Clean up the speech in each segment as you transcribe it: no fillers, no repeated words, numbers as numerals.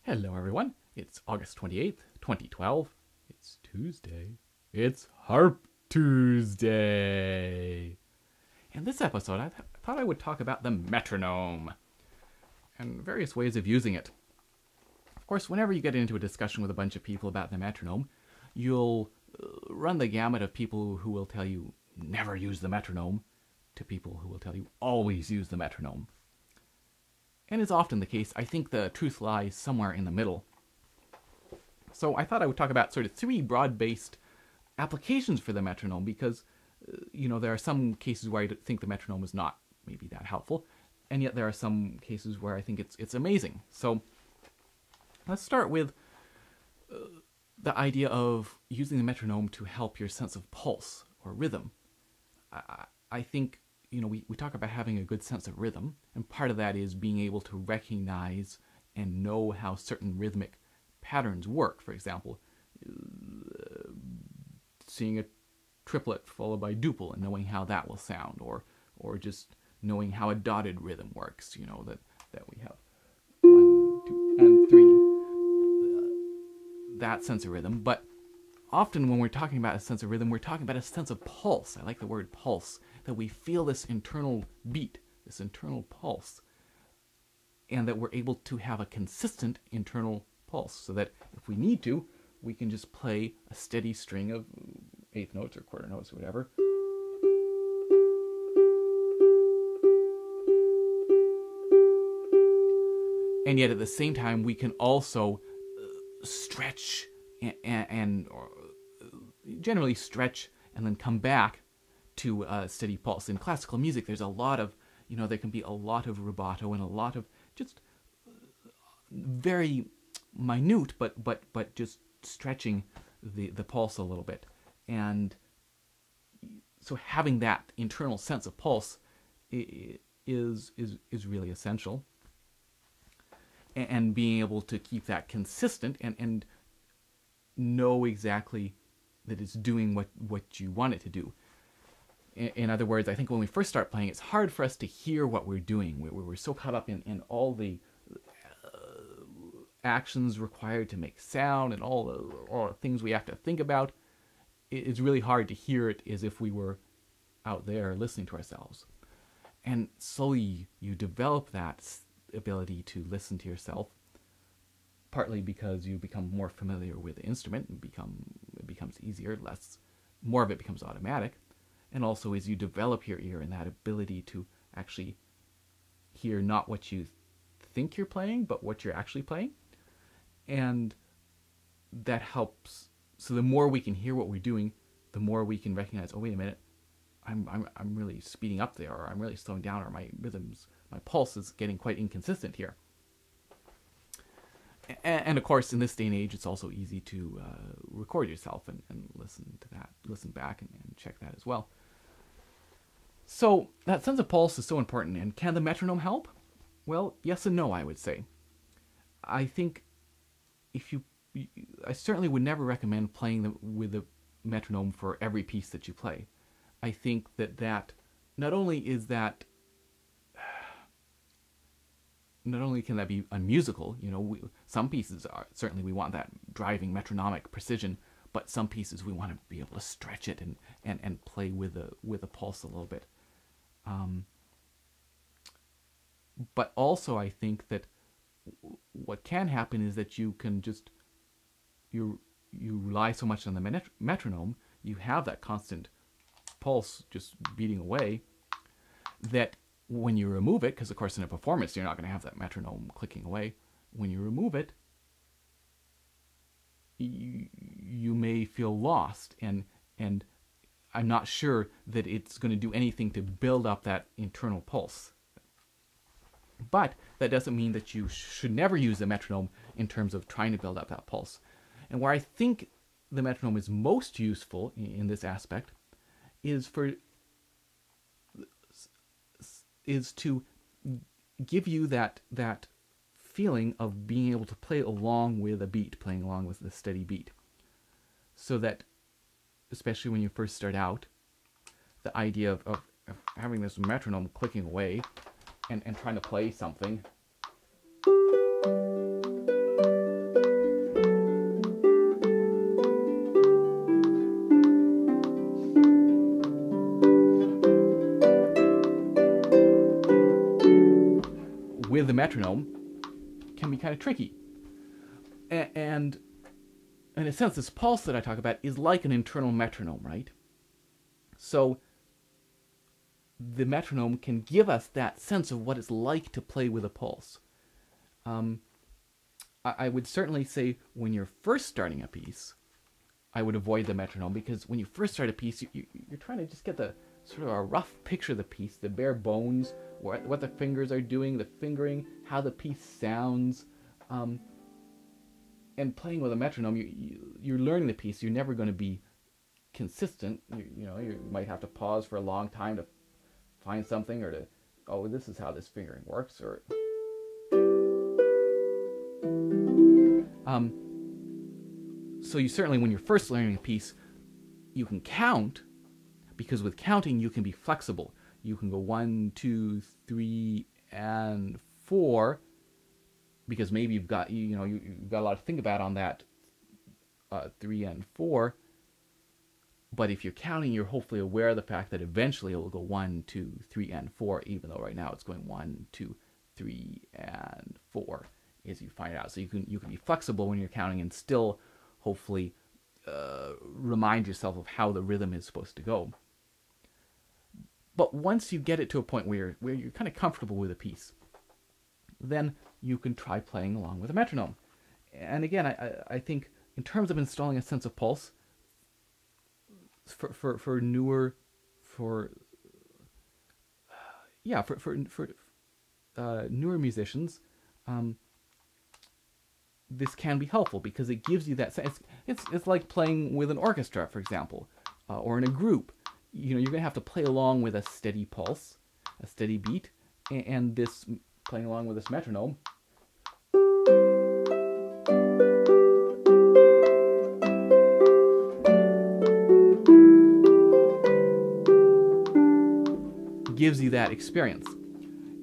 Hello everyone, it's August 28th, 2012. It's Tuesday. It's Harp Tuesday. In this episode, I thought I would talk about the metronome and various ways of using it. Of course, whenever you get into a discussion with a bunch of people about the metronome, you'll run the gamut of people who will tell you never use the metronome to people who will tell you always use the metronome. And is often the case. I think the truth lies somewhere in the middle. So I thought I would talk about sort of three broad-based applications for the metronome because, there are some cases where I think the metronome is not maybe that helpful, and yet there are some cases where I think it's amazing. So let's start with the idea of using the metronome to help your sense of pulse or rhythm. I think we talk about having a good sense of rhythm, and part of that is being able to recognize and know how certain rhythmic patterns work. For example, seeing a triplet followed by duple and knowing how that will sound, or just knowing how a dotted rhythm works, that we have 1, 2, and 3, that sense of rhythm. But often when we're talking about a sense of rhythm, we're talking about a sense of pulse. I like the word pulse, that we feel this internal beat, this internal pulse, and that we're able to have a consistent internal pulse, so that if we need to, we can just play a steady string of eighth notes or quarter notes or whatever. And yet at the same time, we can also stretch and generally stretch and then come back to a steady pulse. In classical music, there's a lot of, there can be a lot of rubato and a lot of just very minute, but just stretching the pulse a little bit. And so having that internal sense of pulse is really essential. And being able to keep that consistent and know exactly that it's doing what you want it to do. In other words, I think when we first start playing, it's hard for us to hear what we're doing. We're so caught up in all the actions required to make sound and all the things we have to think about. It's really hard to hear it as if we were out there listening to ourselves. And slowly you develop that ability to listen to yourself, partly because you become more familiar with the instrument and it becomes easier, more of it becomes automatic. And also as you develop your ear and that ability to actually hear not what you think you're playing, but what you're actually playing. And that helps. So the more we can hear what we're doing, the more we can recognize, oh, wait a minute, I'm really speeding up there, or I'm really slowing down, or my pulse is getting quite inconsistent here. And of course, in this day and age, it's also easy to record yourself and listen to that, listen back and check that as well. So that sense of pulse is so important. And can the metronome help? Well, yes and no, I would say. I think I certainly would never recommend playing with the metronome for every piece that you play. I think that not only can that be unmusical, some pieces are, certainly we want that driving metronomic precision, but some pieces we want to be able to stretch it and play with a pulse a little bit. But also I think that what can happen is that you can just, you rely so much on the metronome, you have that constant pulse just beating away, that when you remove it, because of course in a performance you're not going to have that metronome clicking away, when you remove it, you may feel lost, and I'm not sure that it's going to do anything to build up that internal pulse. But that doesn't mean that you should never use the metronome in terms of trying to build up that pulse. And where I think the metronome is most useful in this aspect is to give you that feeling of being able to play along with a beat, playing along with the steady beat. So that, especially when you first start out, the idea of having this metronome clicking away and trying to play something metronome can be kind of tricky. And in a sense, this pulse that I talk about is like an internal metronome, right? So the metronome can give us that sense of what it's like to play with a pulse. I would certainly say when you're first starting a piece, I would avoid the metronome, because when you first start a piece, you're trying to just get the sort of a rough picture of the piece, the bare bones, what the fingers are doing, the fingering, how the piece sounds. And playing with a metronome, you're learning the piece. You're never going to be consistent. You might have to pause for a long time to find something, or to, oh, this is how this fingering works, or so you certainly, when you're first learning a piece, you can count, because with counting you can be flexible. You can go 1, 2, 3, and 4, because maybe you've got you've got a lot to think about on that 3 and 4. But if you're counting, you're hopefully aware of the fact that eventually it will go 1, 2, 3, and 4, even though right now it's going 1, 2, 3, and 4 as you find it out. So you can be flexible when you're counting, and still hopefully remind yourself of how the rhythm is supposed to go. But once you get it to a point where you're kind of comfortable with a piece, then you can try playing along with a metronome. And again, I think in terms of installing a sense of pulse, for newer musicians, this can be helpful, because it gives you that sense. It's like playing with an orchestra, for example, or in a group. You're going to have to play along with a steady pulse, a steady beat, and this playing along with this metronome gives you that experience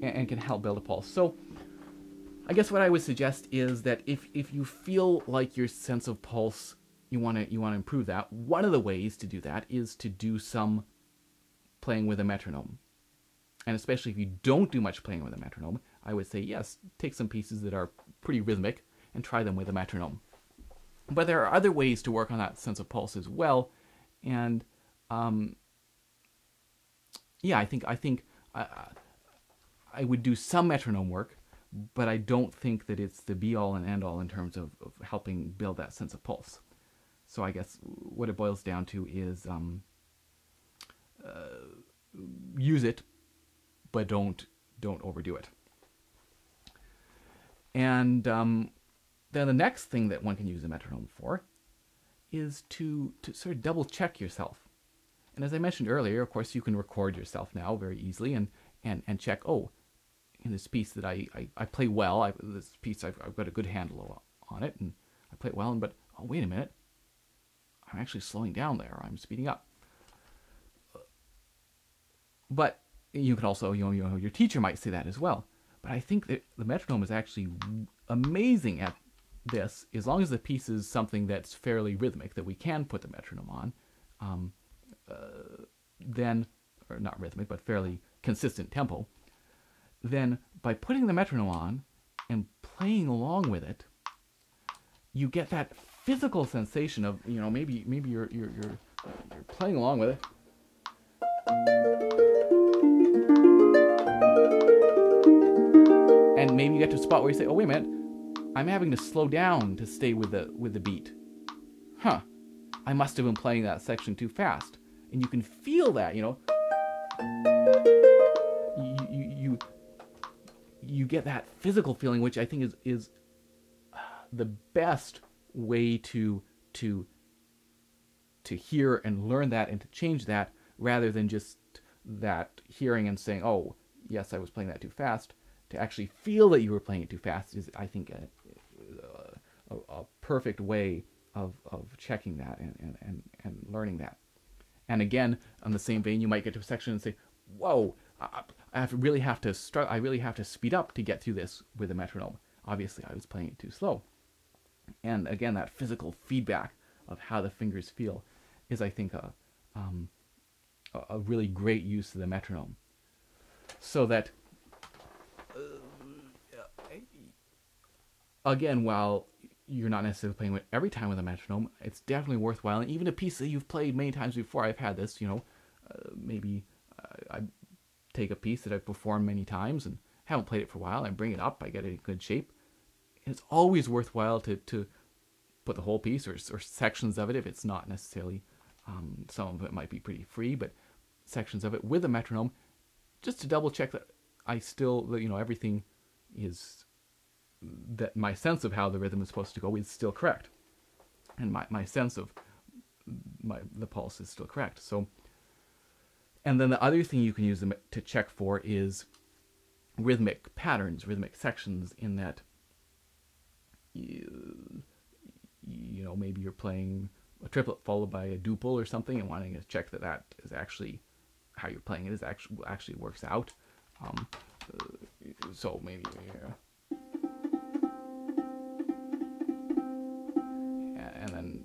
and can help build a pulse. So I guess what I would suggest is that if you feel like your sense of pulse, you want to improve that, one of the ways to do that is to do some playing with a metronome. And especially if you don't do much playing with a metronome, I would say, yes, take some pieces that are pretty rhythmic and try them with a metronome. But there are other ways to work on that sense of pulse as well. And I think I would do some metronome work, but I don't think that it's the be-all and end-all in terms of helping build that sense of pulse. So I guess what it boils down to is use it, but don't overdo it. And then the next thing that one can use a metronome for is to sort of double check yourself. And as I mentioned earlier, of course, you can record yourself now very easily and check, oh, in this piece that I play well, this piece I've got a good handle on it, and I play it well, but oh, wait a minute, I'm actually slowing down there, I'm speeding up. But you can also, your teacher might say that as well. But I think that the metronome is actually amazing at this, as long as the piece is something that's fairly rhythmic, that we can put the metronome on, then, or not rhythmic, but fairly consistent tempo. Then by putting the metronome on and playing along with it, you get that physical sensation of, maybe you're playing along with it. And maybe you get to a spot where you say, oh, wait a minute, I'm having to slow down to stay with the beat. Huh, I must have been playing that section too fast. And you can feel that, you get that physical feeling, which I think is the best way to hear and learn that and to change that, rather than just that hearing and saying, oh, yes, I was playing that too fast. To actually feel that you were playing it too fast is, I think, a perfect way of checking that and learning that. And again, on the same vein, you might get to a section and say, whoa, I really have to speed up to get through this with a metronome. Obviously, I was playing it too slow. And again, that physical feedback of how the fingers feel is, I think, a really great use of the metronome. So that again, while you're not necessarily playing every time with a metronome, it's definitely worthwhile. And even a piece that you've played many times before, I've had this, maybe I take a piece that I've performed many times and haven't played it for a while, I bring it up, I get it in good shape. It's always worthwhile to put the whole piece or sections of it, if it's not necessarily, some of it might be pretty free, but sections of it with a metronome, just to double check that I still, everything is, that my sense of how the rhythm is supposed to go is still correct. And my sense of the pulse is still correct. So, and then the other thing you can use them to check for is rhythmic patterns, rhythmic sections, in that maybe you're playing a triplet followed by a duple or something, and wanting to check that that is actually how you're playing it is actually works out. So maybe and then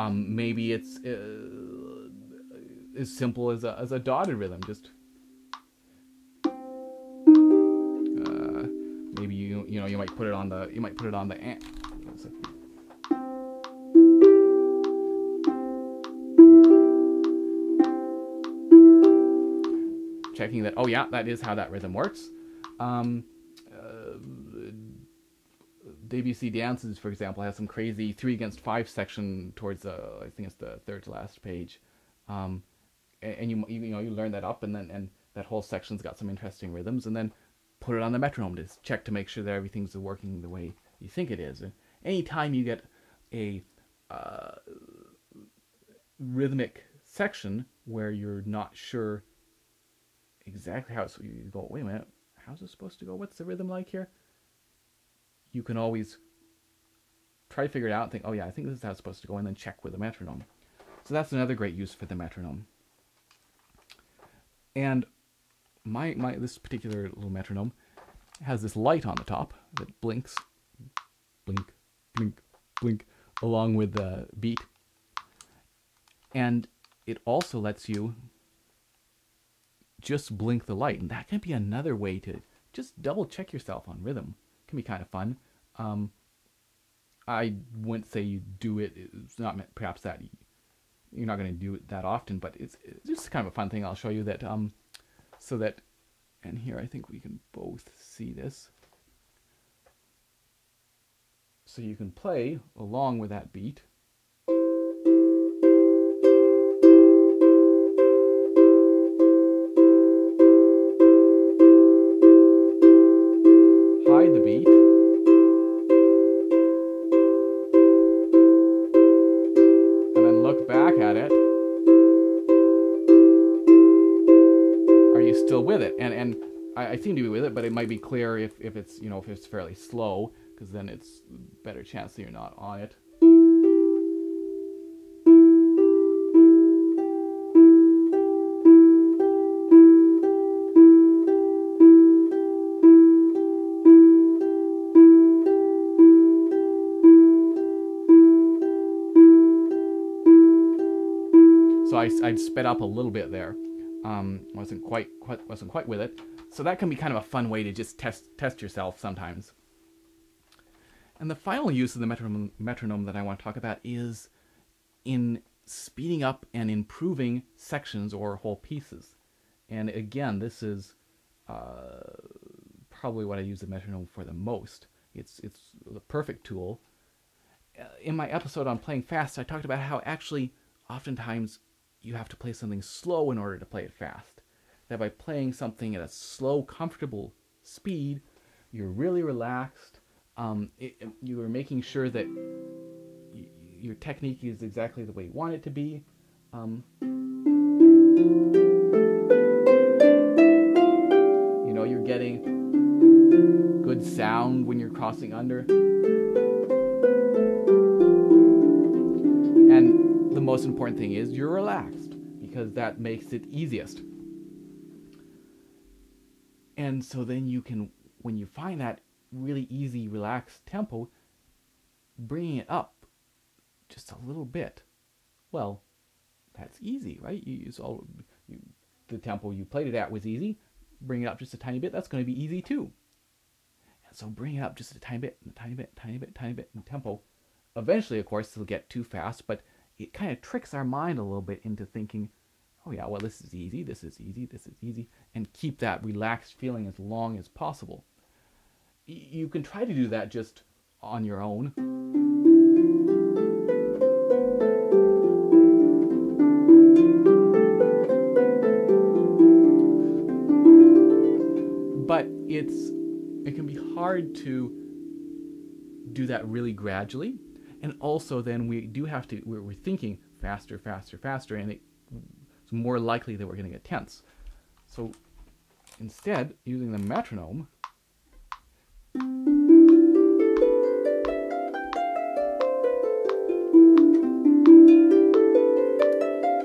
maybe it's as simple as a dotted rhythm. Just maybe you might put it on the amp. Checking that, oh yeah, that is how that rhythm works. Debussy Dances, for example, has some crazy 3-against-5 section towards I think it's the third to last page, and you learn that up, and that whole section's got some interesting rhythms, and then put it on the metronome to check to make sure that everything's working the way you think it is. And anytime you get a rhythmic section where you're not sure exactly how it's, you go, wait a minute, how's it supposed to go? What's the rhythm like here? You can always try to figure it out and think, oh yeah, I think this is how it's supposed to go, and then check with the metronome. So that's another great use for the metronome. And this particular little metronome has this light on the top that blinks, blink, blink, blink, along with the beat. And it also lets you just blink the light, and that can be another way to just double check yourself on rhythm. It can be kind of fun. I wouldn't say you do it. It's not perhaps that you're not going to do it that often, but it's just kind of a fun thing. I'll show you that. So that, and here I think we can both see this. So you can play along with that beat. Hide the beat. And then look back at it. Are you still with it? And I seem to be with it, but it might be clear if it's, if it's fairly slow, because then it's a better chance that you're not on it. So I'd sped up a little bit there. Wasn't quite with it. So that can be kind of a fun way to just test yourself sometimes. And the final use of the metronome that I want to talk about is in speeding up and improving sections or whole pieces. And again, this is probably what I use the metronome for the most. It's the perfect tool. In my episode on playing fast, I talked about how actually oftentimes you have to play something slow in order to play it fast. That by playing something at a slow, comfortable speed, you're really relaxed. You are making sure that your technique is exactly the way you want it to be. You're getting good sound when you're crossing under. And the most important thing is you're relaxed, because that makes it easiest. And so then you can when you find that really easy, relaxed tempo, bringing it up just a little bit, well, that's easy, right? The tempo you played it at was easy. Bring it up just a tiny bit, that's going to be easy too. And so bring it up just a tiny bit, and a tiny bit, tiny bit, tiny bit in tempo. Eventually, of course, it'll get too fast, but it kind of tricks our mind a little bit into thinking, oh yeah, well, this is easy, this is easy, this is easy, and keep that relaxed feeling as long as possible. You can try to do that just on your own. But it can be hard to do that really gradually. And also then we're thinking faster, faster, faster, and it's more likely that we're going to get tense. So instead, using the metronome,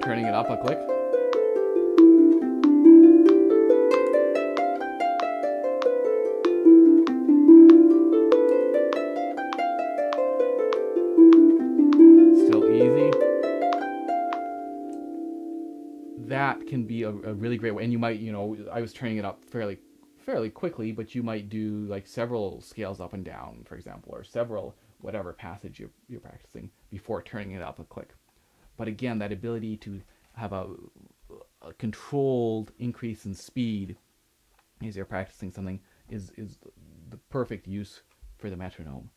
turning it up a click, that can be a really great way. And you might, I was turning it up fairly quickly, but you might do like several scales up and down, for example, or several whatever passage you're practicing before turning it up a click. But again, that ability to have a controlled increase in speed as you're practicing something is the perfect use for the metronome.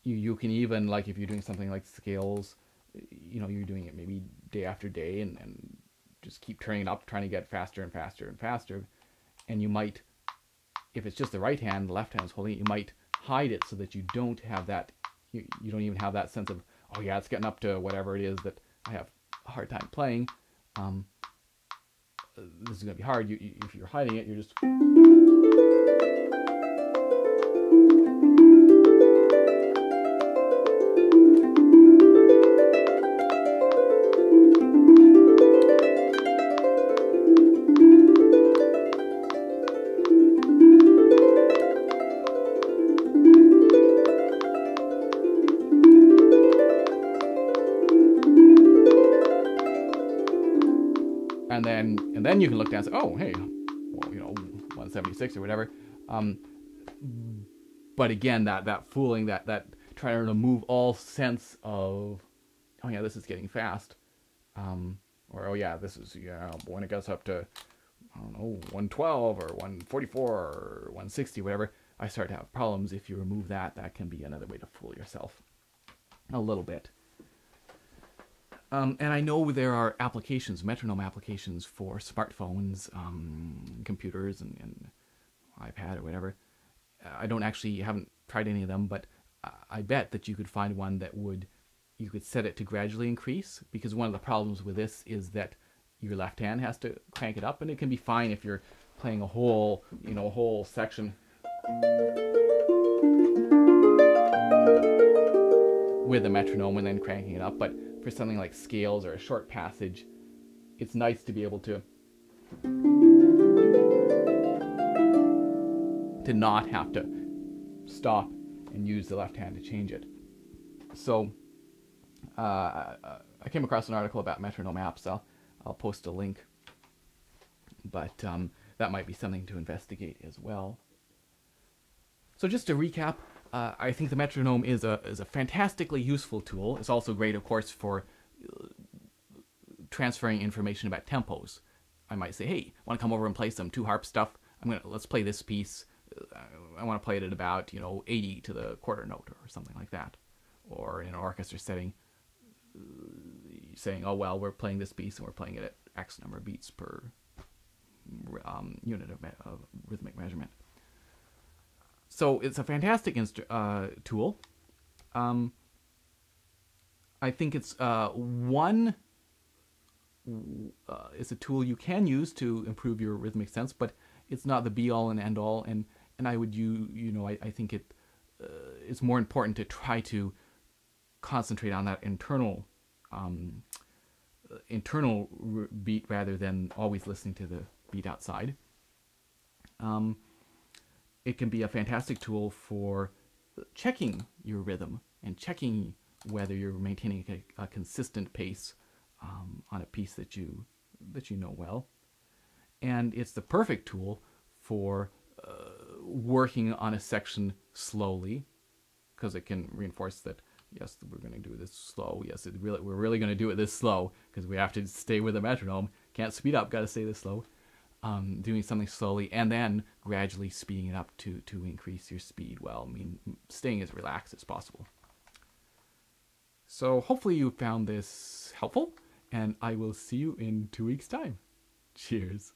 You can even, like if you're doing something like scales, you're doing it maybe day after day and just keep turning it up, trying to get faster and faster and faster. And you might, if it's just the right hand, the left hand is holding it, you might hide it so that you don't have that, you don't even have that sense of, oh yeah, it's getting up to whatever it is that I have a hard time playing. This is going to be hard. If you're hiding it, you're just... And then you can look down and say, oh, hey, well, 176 or whatever. But again, that fooling, that trying to remove all sense of, oh yeah, this is getting fast. Or, oh yeah, this is, when it gets up to, I don't know, 112 or 144 or 160, whatever, I start to have problems. If you remove that, that can be another way to fool yourself a little bit. And I know there are applications, metronome applications for smartphones, computers, and iPad or whatever. Haven't tried any of them, but I bet that you could find one that you could set it to gradually increase, because one of the problems with this is that your left hand has to crank it up, and it can be fine if you're playing a whole section with a metronome and then cranking it up, but for something like scales or a short passage, it's nice to be able to not have to stop and use the left hand to change it. So I came across an article about metronome apps. I'll post a link, but that might be something to investigate as well. So just to recap, I think the metronome is a fantastically useful tool. It's also great, of course, for transferring information about tempos. I might say, hey, I want to come over and play some two-harp stuff. Let's play this piece. I want to play it at about 80 to the quarter note or something like that. Or in an orchestra setting, saying, oh well, we're playing this piece and we're playing it at X number of beats per unit of rhythmic measurement. So it's a fantastic tool. I think it's it's a tool you can use to improve your rhythmic sense, but it's not the be-all and end-all. And I would I think it's more important to try to concentrate on that internal beat rather than always listening to the beat outside. It can be a fantastic tool for checking your rhythm and checking whether you're maintaining a consistent pace on a piece that you know well. And it's the perfect tool for working on a section slowly, because it can reinforce that, yes, we're going to do this slow. Yes, we're really going to do it this slow, because we have to stay with the metronome. Can't speed up, got to stay this slow. Doing something slowly and then gradually speeding it up to increase your speed while staying as relaxed as possible. So hopefully you found this helpful, and I will see you in 2 weeks' time. Cheers.